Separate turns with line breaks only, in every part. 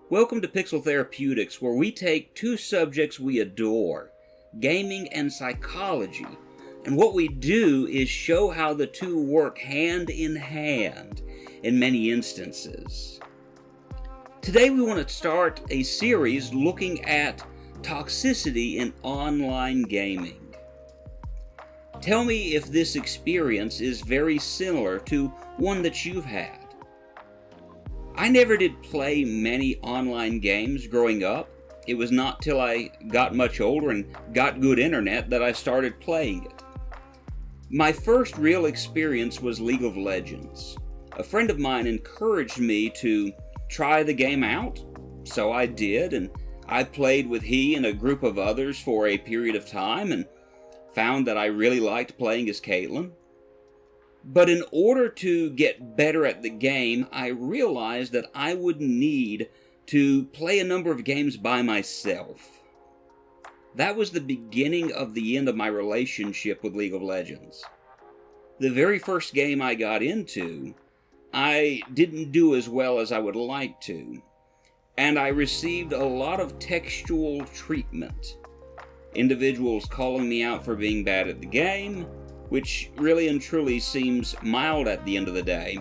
Welcome to Pixel Therapeutics, where we take two subjects we adore, gaming and psychology, and what we do is show how the two work hand in hand in many instances. Today we want to start a series looking at toxicity in online gaming. Tell me if this experience is very similar to one that you've had. I never did play many online games growing up. It was not till I got much older and got good internet that I started playing it. My first real experience was League of Legends. A friend of mine encouraged me to try the game out, so I did, and I played with he and a group of others for a period of time and found that I really liked playing as Caitlyn. But in order to get better at the game, I realized that I would need to play a number of games by myself. That was the beginning of the end of my relationship with League of Legends. The very first game I got into, I didn't do as well as I would like to, and I received a lot of textual treatment. Individuals calling me out for being bad at the game, which really and truly seems mild at the end of the day.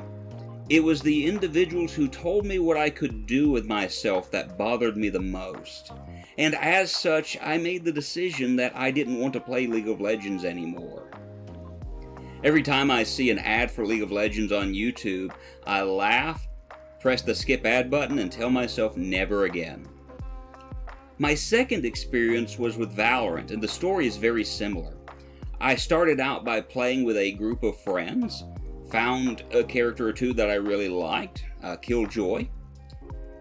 It was the individuals who told me what I could do with myself that bothered me the most. And as such, I made the decision that I didn't want to play League of Legends anymore. Every time I see an ad for League of Legends on YouTube, I laugh, press the skip ad button, and tell myself never again. My second experience was with Valorant, and the story is very similar. I started out by playing with a group of friends, found a character or two that I really liked, Killjoy,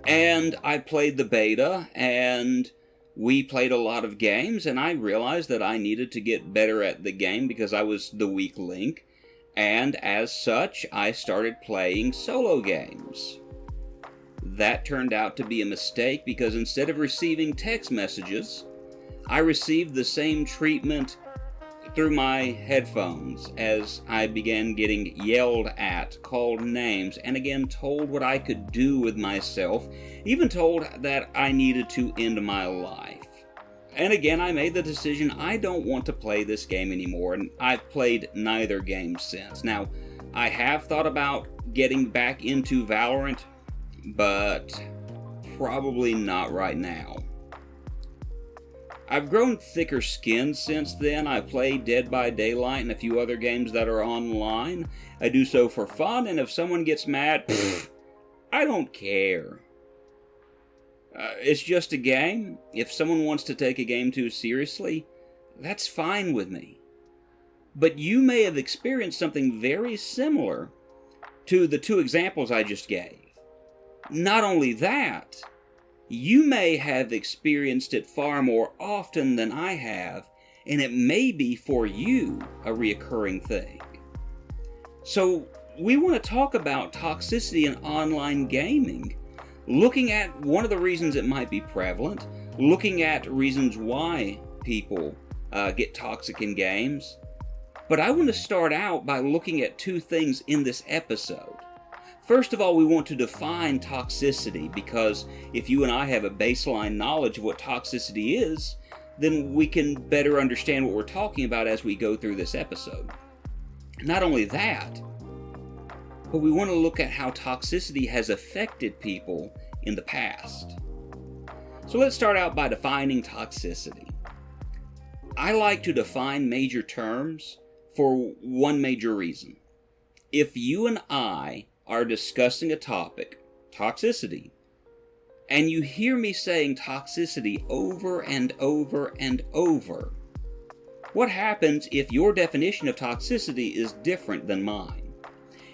and I played the beta, and we played a lot of games, and I realized that I needed to get better at the game because I was the weak link, and as such, I started playing solo games. That turned out to be a mistake because instead of receiving text messages, I received the same treatment through my headphones as I began getting yelled at, called names, and again told what I could do with myself, even told that I needed to end my life. And again, I made the decision I don't want to play this game anymore, and I've played neither game since. Now, I have thought about getting back into Valorant, but probably not right now. I've grown thicker skinned since then. I play Dead by Daylight and a few other games that are online. I do so for fun, and if someone gets mad, I don't care. It's just a game. If someone wants to take a game too seriously, that's fine with me. But you may have experienced something very similar to the two examples I just gave. Not only that, you may have experienced it far more often than I have, and it may be for you a reoccurring thing. So we want to talk about toxicity in online gaming, looking at one of the reasons it might be prevalent, looking at reasons why people get toxic in games. But I want to start out by looking at two things in this episode. First of all, we want to define toxicity, because if you and I have a baseline knowledge of what toxicity is, then we can better understand what we're talking about as we go through this episode. Not only that, but we want to look at how toxicity has affected people in the past. So let's start out by defining toxicity. I like to define major terms for one major reason. If you and I are discussing a topic, toxicity, and you hear me saying toxicity over and over and over, what happens if your definition of toxicity is different than mine?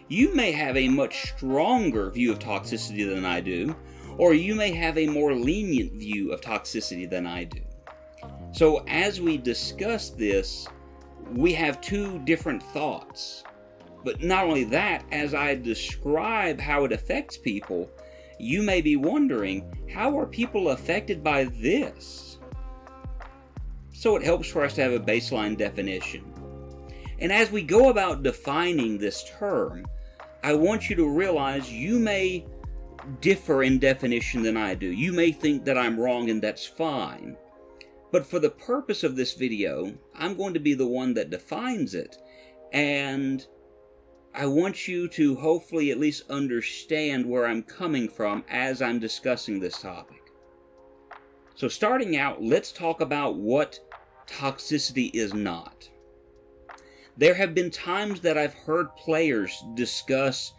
You may have a much stronger view of toxicity than I do, or you may have a more lenient view of toxicity than I do. So as we discuss this, we have two different thoughts. But not only that, as I describe how it affects people, you may be wondering, how are people affected by this? So it helps for us to have a baseline definition. And as we go about defining this term, I want you to realize you may differ in definition than I do. You may think that I'm wrong, and that's fine. But for the purpose of this video, I'm going to be the one that defines it, and I want you to hopefully at least understand where I'm coming from as I'm discussing this topic. So starting out, let's talk about what toxicity is not. There have been times that I've heard players discuss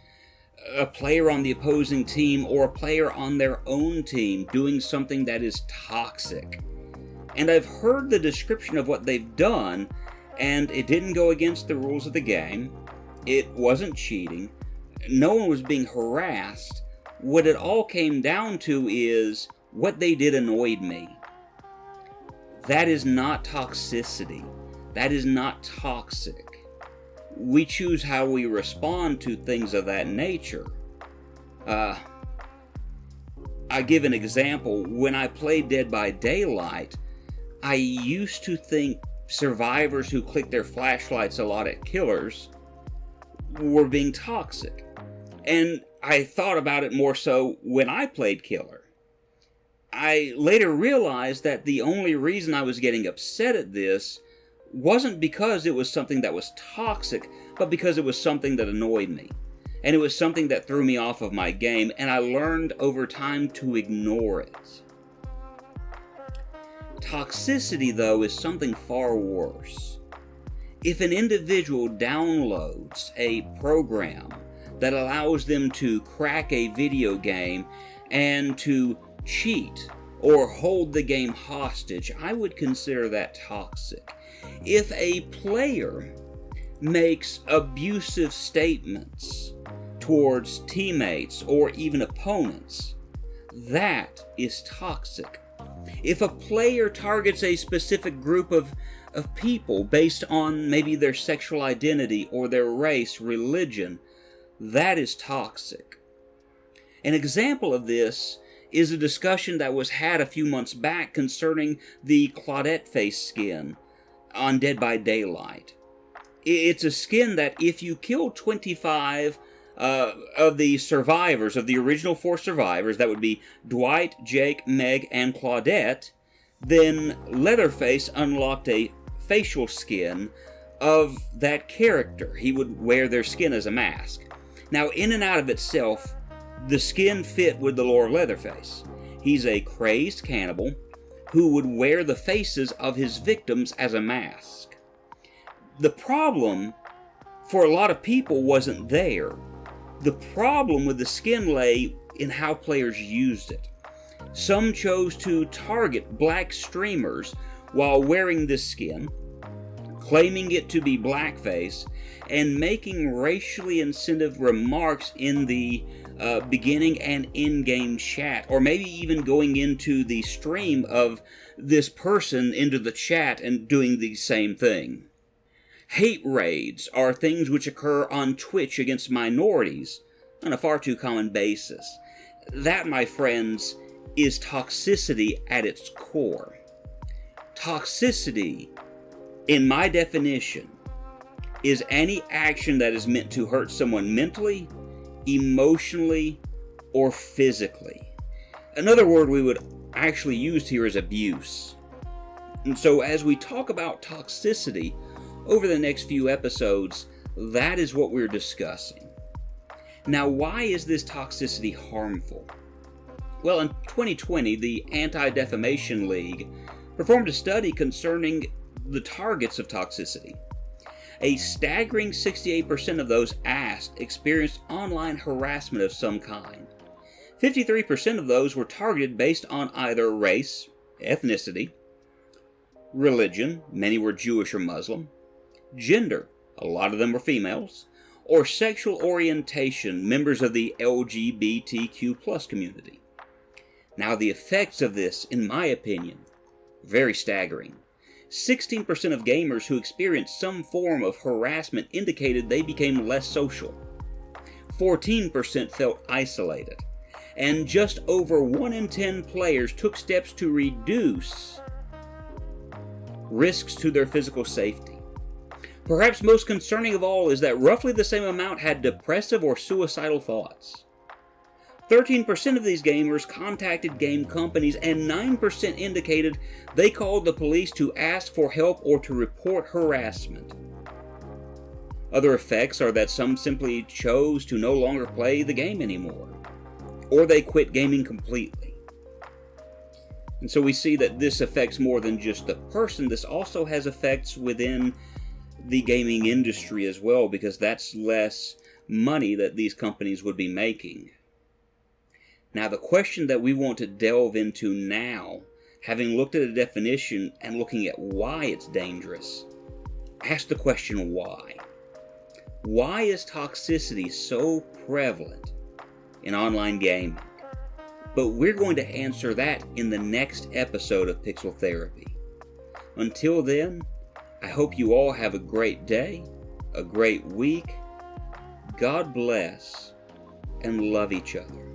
a player on the opposing team or a player on their own team doing something that is toxic. And I've heard the description of what they've done, and it didn't go against the rules of the game. It wasn't cheating. No one was being harassed. What it all came down to is what they did annoyed me. That is not toxicity. That is not toxic. We choose how we respond to things of that nature. I give an example. When I played Dead by Daylight, I used to think survivors who clicked their flashlights a lot at killers were being toxic. And I thought about it more so when I played killer. I later realized that the only reason I was getting upset at this wasn't because it was something that was toxic, but because it was something that annoyed me. And it was something that threw me off of my game, and I learned over time to ignore it. Toxicity, though, is something far worse. If an individual downloads a program that allows them to crack a video game and to cheat or hold the game hostage, I would consider that toxic. If a player makes abusive statements towards teammates or even opponents, that is toxic. If a player targets a specific group of people based on maybe their sexual identity or their race, religion, that is toxic. An example of this is a discussion that was had a few months back concerning the Claudette face skin on Dead by Daylight. It's a skin that if you kill 25 of the survivors, of the original 4 survivors, that would be Dwight, Jake, Meg, and Claudette, then Leatherface unlocked a facial skin of that character. He would wear their skin as a mask. Now, in and out of itself, the skin fit with the lore of Leatherface. He's a crazed cannibal who would wear the faces of his victims as a mask. The problem for a lot of people wasn't there. The problem with the skin lay in how players used it. Some chose to target black streamers while wearing this skin, claiming it to be blackface, and making racially insensitive remarks in the beginning and in-game chat, or maybe even going into the stream of this person into the chat and doing the same thing. Hate raids are things which occur on Twitch against minorities on a far too common basis. That, my friends, is toxicity at its core. Toxicity, in my definition, is any action that is meant to hurt someone mentally, emotionally, or physically. Another word we would actually use here is abuse. And so as we talk about toxicity over the next few episodes, that is what we're discussing. Now, why is this toxicity harmful? Well, in 2020, the Anti-Defamation League performed a study concerning the targets of toxicity. A staggering 68% of those asked experienced online harassment of some kind. 53% of those were targeted based on either race, ethnicity, religion, many were Jewish or Muslim, gender, a lot of them were females, or sexual orientation, members of the LGBTQ+ community. Now, the effects of this, in my opinion, very staggering. 16% of gamers who experienced some form of harassment indicated they became less social. 14% felt isolated. And just over 1 in 10 players took steps to reduce risks to their physical safety. Perhaps most concerning of all is that roughly the same amount had depressive or suicidal thoughts. 13% of these gamers contacted game companies, and 9% indicated they called the police to ask for help or to report harassment. Other effects are that some simply chose to no longer play the game anymore, or they quit gaming completely. And so we see that this affects more than just the person. This also has effects within the gaming industry as well, because that's less money that these companies would be making. Now, the question that we want to delve into now, having looked at a definition and looking at why it's dangerous, ask the question why. Why is toxicity so prevalent in online gaming? But we're going to answer that in the next episode of Pixel Therapy. Until then, I hope you all have a great day, a great week. God bless, and love each other.